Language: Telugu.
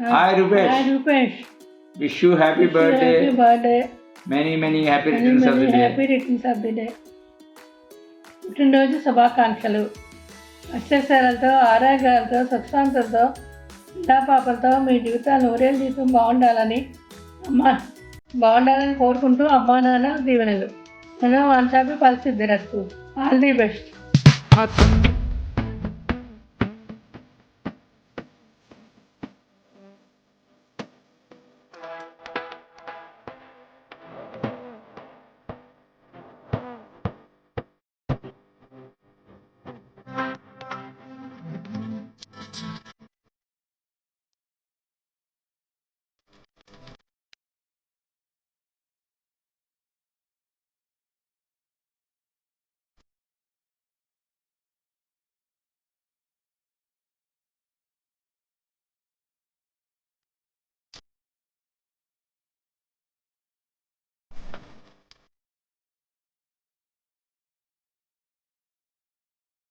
Hi Rupesh. Hi Rupesh. Wish you happy birthday. Happy birthday. Many happy returns of the day. Happy returns of the day. పుట్టినరోజు శుభాకాంక్షలు. అక్షరాలతో ఆరోగ్యాలతో సుఖశాంతులతో పాపలతో మీ జీవితాలు నూరేళ్ళ జీవితం బాగుండాలని కోరుకుంటూ అమ్మా నాన్న దీవెనలు. నేను వన్ హ్యాపీ పరిస్థితి రస్తు. All the best.